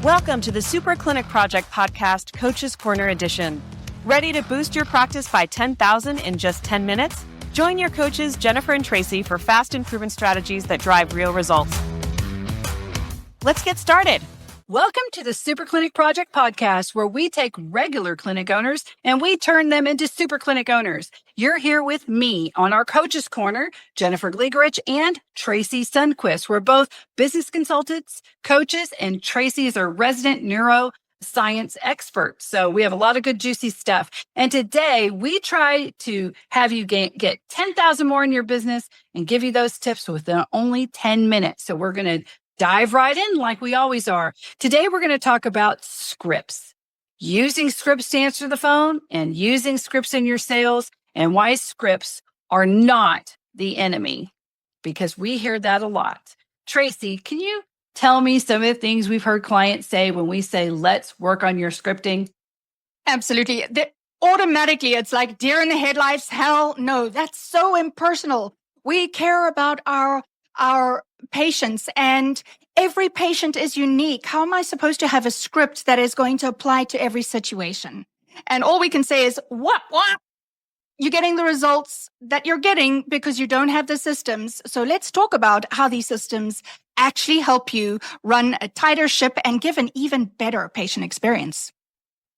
Welcome to the Super Clinic Project Podcast, Coach's Corner Edition. Ready to boost your practice by 10,000 in just 10 minutes? Join your coaches, Jennifer and Tracey, for fast and proven strategies that drive real results. Let's get started. Welcome to the Super Clinic Project Podcast, where we take regular clinic owners and we turn them into super clinic owners. You're here with me on our Coach's Corner, Jennifer Glegerich and Tracey Sundquist. We're both business consultants, coaches, and Tracey is our resident neuroscience expert. So we have a lot of good, juicy stuff. And today we try to have you get 10,000 more in your business and give you those tips within only 10 minutes. So we're going to dive right in like we always are. Today, we're going to talk about scripts, using scripts to answer the phone and using scripts in your sales and why scripts are not the enemy, because we hear that a lot. Tracey, can you tell me some of the things we've heard clients say when we say, let's work on your scripting? Absolutely. Automatically, it's like deer in the headlights. Hell no, that's so impersonal. We care about our patients, and every patient is unique. How am I supposed to have a script that is going to apply to every situation? And all we can say is, what? You're getting the results that you're getting because you don't have the systems. So let's talk about how these systems actually help you run a tighter ship and give an even better patient experience.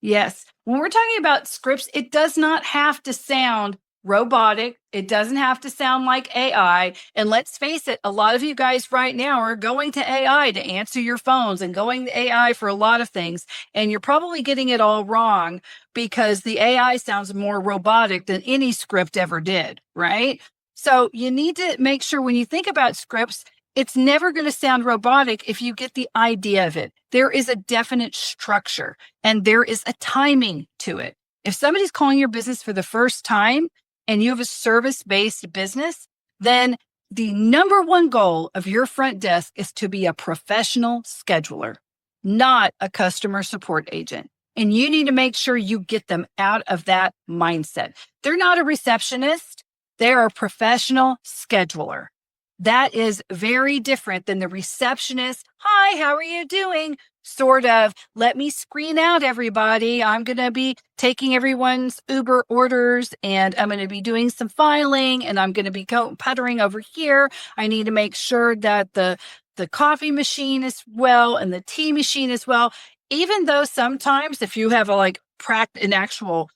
Yes. When we're talking about scripts, it does not have to sound robotic. It doesn't have to sound like AI. And let's face it, a lot of you guys right now are going to AI to answer your phones and going to AI for a lot of things. And you're probably getting it all wrong because the AI sounds more robotic than any script ever did, right? So you need to make sure when you think about scripts, it's never going to sound robotic if you get the idea of it. There is a definite structure and there is a timing to it. If somebody's calling your business for the first time, and you have a service-based business, then the number one goal of your front desk is to be a professional scheduler, not a customer support agent. And you need to make sure you get them out of that mindset. They're not a receptionist. They're a professional scheduler. That is very different than the receptionist. Hi, how are you doing? Sort of, let me screen out everybody. I'm going to be taking everyone's Uber orders and I'm going to be doing some filing and I'm going to be puttering over here. I need to make sure that the coffee machine is well and the tea machine is well. Even though sometimes if you have an actual,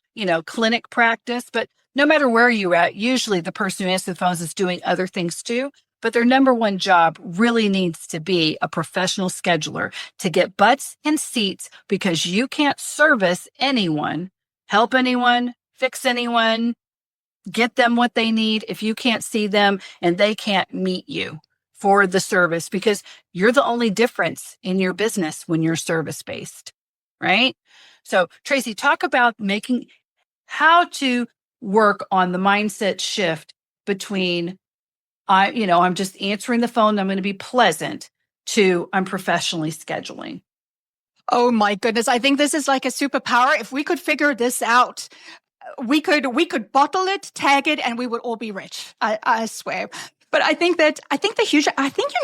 clinic practice, but no matter where you're at, usually the person who answers the phones is doing other things too. But their number one job really needs to be a professional scheduler to get butts and seats, because you can't service anyone, help anyone, fix anyone, get them what they need if you can't see them and they can't meet you for the service, because you're the only difference in your business when you're service-based, right? So Tracey, talk about how to work on the mindset shift between I'm just answering the phone, I'm going to be pleasant, to I'm professionally scheduling. Oh my goodness. I think this is like a superpower. If we could figure this out, we could bottle it, tag it, and we would all be rich. I swear. But I think you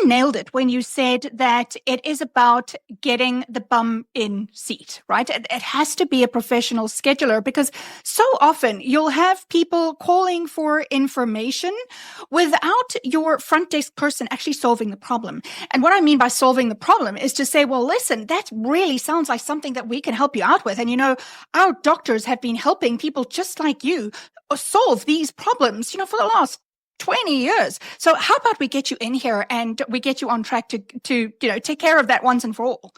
nailed it when you said that it is about getting the bum in seat, right? It has to be a professional scheduler, because so often you'll have people calling for information without your front desk person actually solving the problem. And what I mean by solving the problem is to say, well, listen, that really sounds like something that we can help you out with. And, our doctors have been helping people just like you solve these problems, for the last 20 years. So how about we get you in here and we get you on track to take care of that once and for all.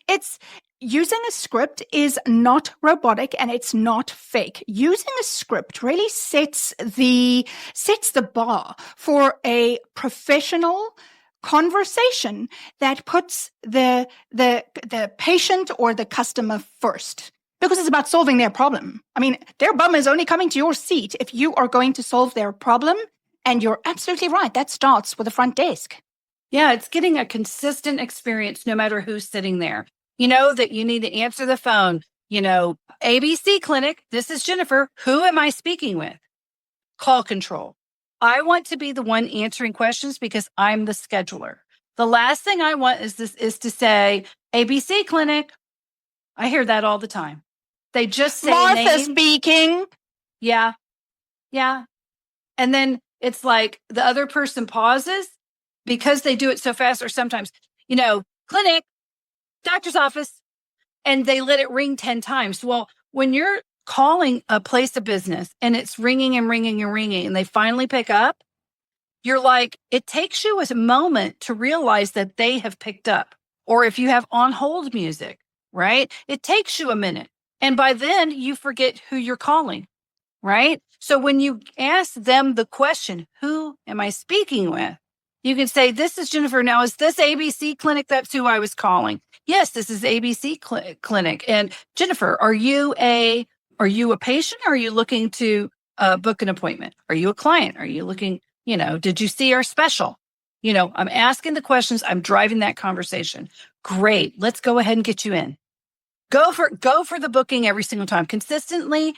It's using a script is not robotic and it's not fake. Using a script really sets the bar for a professional conversation that puts the patient or the customer first. Because it's about solving their problem. I mean, their bum is only coming to your seat if you are going to solve their problem. And you're absolutely right. That starts with the front desk. Yeah, it's getting a consistent experience no matter who's sitting there. That you need to answer the phone. ABC Clinic, this is Jennifer. Who am I speaking with? Call control. I want to be the one answering questions because I'm the scheduler. The last thing I want is to say ABC clinic. I hear that all the time. They just say Martha name. speaking. Yeah. Yeah. And then it's like the other person pauses because they do it so fast, or sometimes, clinic, doctor's office, and they let it ring 10 times. Well, when you're calling a place of business and it's ringing and ringing and ringing, and they finally pick up, you're like, it takes you a moment to realize that they have picked up. Or if you have on hold music, right? It takes you a minute. And by then you forget who you're calling, right? So when you ask them the question, who am I speaking with? You can say, this is Jennifer. Now, is this ABC clinic? That's who I was calling. Yes, this is ABC clinic. And Jennifer, are you a patient? Or are you looking to book an appointment? Are you a client? Are you looking, did you see our special? I'm asking the questions. I'm driving that conversation. Great. Let's go ahead and get you in. Go for the booking every single time. Consistently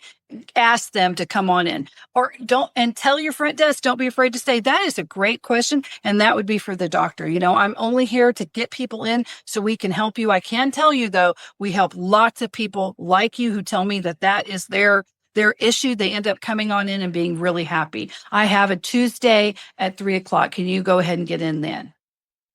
ask them to come on in, or and tell your front desk, don't be afraid to say, that is a great question. And that would be for the doctor. I'm only here to get people in so we can help you. I can tell you though, we help lots of people like you who tell me that is their issue. They end up coming on in and being really happy. I have a Tuesday at 3:00. Can you go ahead and get in then?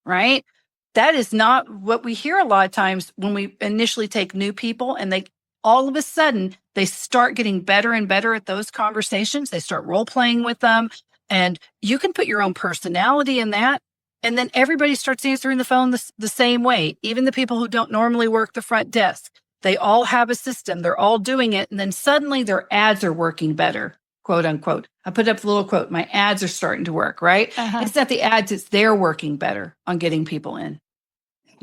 Right? That is not what we hear a lot of times when we initially take new people, and they all of a sudden they start getting better and better at those conversations. They start role playing with them, and you can put your own personality in that. And then everybody starts answering the phone the same way. Even the people who don't normally work the front desk, they all have a system. They're all doing it. And then suddenly their ads are working better, quote unquote. I put up the little quote, my ads are starting to work, right? Uh-huh. It's not the ads, it's they're working better on getting people in.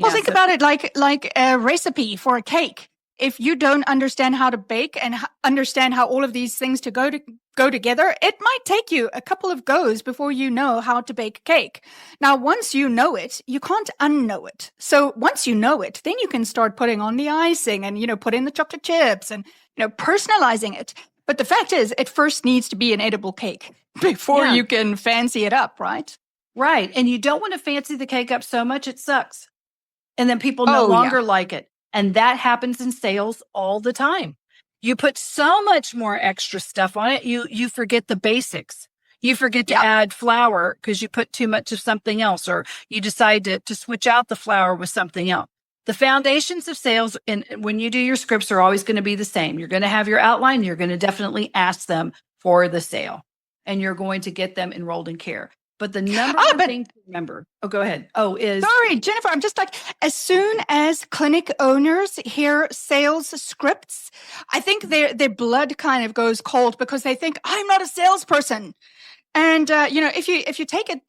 Well, think about it like a recipe for a cake. If you don't understand how to bake and understand how all of these things to go together, it might take you a couple of goes before you know how to bake a cake. Now, once you know it, you can't unknow it. So once you know it, then you can start putting on the icing and, put in the chocolate chips and, personalizing it. But the fact is, it first needs to be an edible cake before you can fancy it up, right? Right. And you don't want to fancy the cake up so much it sucks. And then people no longer like it. And that happens in sales all the time. You put so much more extra stuff on it, you forget the basics. You forget to add flour because you put too much of something else, or you decide to switch out the flour with something else. The foundations of sales, and when you do your scripts, are always going to be the same. You're going to have your outline. You're going to definitely ask them for the sale, and you're going to get them enrolled in care. But the number one thing to remember, go ahead. Sorry, Jennifer, I'm just like, as soon as clinic owners hear sales scripts, I think their blood kind of goes cold because they think, I'm not a salesperson. And, if you take it,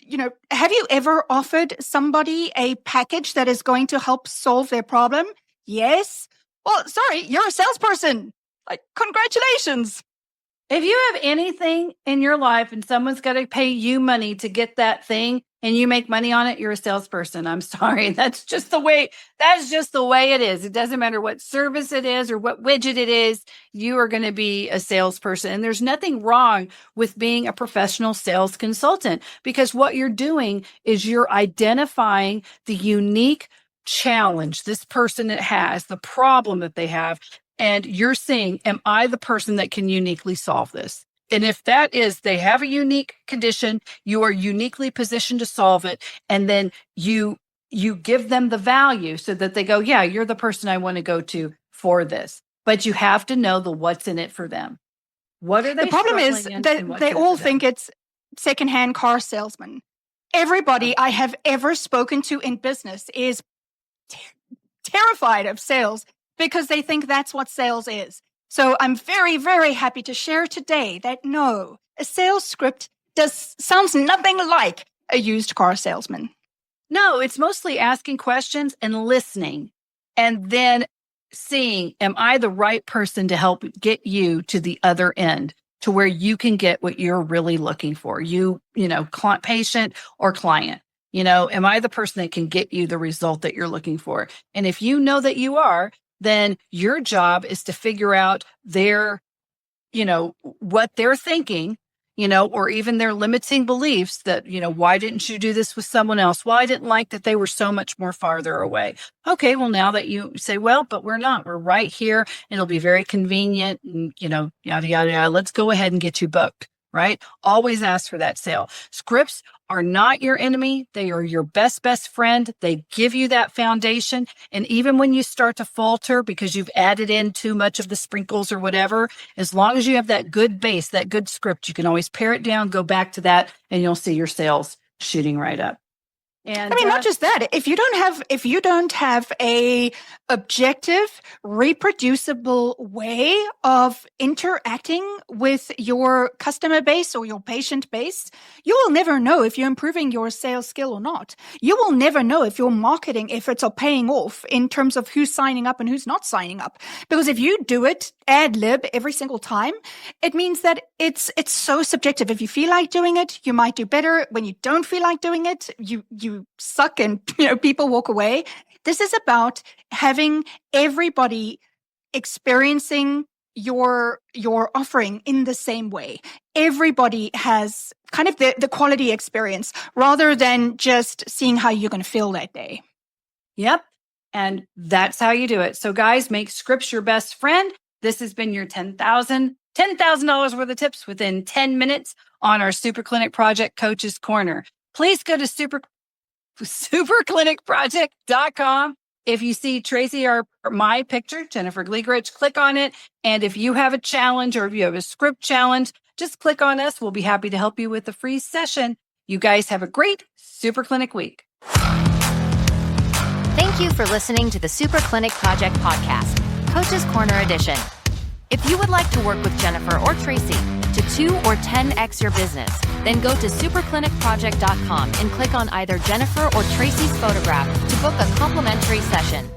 have you ever offered somebody a package that is going to help solve their problem? Yes. Well, sorry, you're a salesperson. Like, congratulations. If you have anything in your life and someone's got to pay you money to get that thing and you make money on it, you're a salesperson. I'm sorry. That's just the way it is. It doesn't matter what service it is or what widget it is. You are going to be a salesperson. And there's nothing wrong with being a professional sales consultant, because what you're doing is you're identifying the unique challenge this person has, the problem that they have. And you're saying, am I the person that can uniquely solve this? And if that is, they have a unique condition, you are uniquely positioned to solve it. And then you give them the value so that they go, yeah, you're the person I want to go to for this. But you have to know the what's in it for them. What are they? The problem is that they all think it's secondhand car salesman. Everybody I have ever spoken to in business is terrified of sales, because they think that's what sales is. So I'm very, very happy to share today that no, a sales script sounds nothing like a used car salesman. No, it's mostly asking questions and listening, and then seeing, am I the right person to help get you to the other end, to where you can get what you're really looking for? Patient or client. Am I the person that can get you the result that you're looking for? And if you know that you are, then your job is to figure out what they're thinking or even their limiting beliefs that, why didn't you do this with someone else? Well, I didn't like that they were so much more farther away. Okay, well, now that you say, well, but we're not, we're right here. It'll be very convenient and, yada, yada, yada. Let's go ahead and get you booked, right? Always ask for that sale. Scripts are not your enemy. They are your best friend. They give you that foundation. And even when you start to falter because you've added in too much of the sprinkles or whatever, as long as you have that good base, that good script, you can always pare it down, go back to that, and you'll see your sales shooting right up. And I mean, not just that. If you don't have a objective, reproducible way of interacting with your customer base or your patient base, you will never know if you're improving your sales skill or not. You will never know if your marketing efforts are paying off in terms of who's signing up and who's not signing up. Because if you do it ad lib every single time, it means that it's so subjective. If you feel like doing it, you might do better. When you don't feel like doing it, you suck and people walk away. This is about having everybody experiencing your offering in the same way. Everybody has kind of the quality experience rather than just seeing how you're going to feel that day. Yep. And that's how you do it. So guys, make scripts your best friend. This has been your $10,000 worth of tips within 10 minutes on our Super Clinic Project Coaches Corner. Please go to superclinicproject.com. If you see Tracey or my picture, Jennifer Gleegrich, click on it. And if you have a challenge or if you have a script challenge, just click on us. We'll be happy to help you with a free session. You guys have a great Super Clinic week. Thank you for listening to the Super Clinic Project Podcast, Coach's Corner Edition. If you would like to work with Jennifer or Tracey to 2 or 10x your business, then go to superclinicproject.com and click on either Jennifer or Tracey's photograph to book a complimentary session.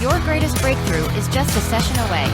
Your greatest breakthrough is just a session away.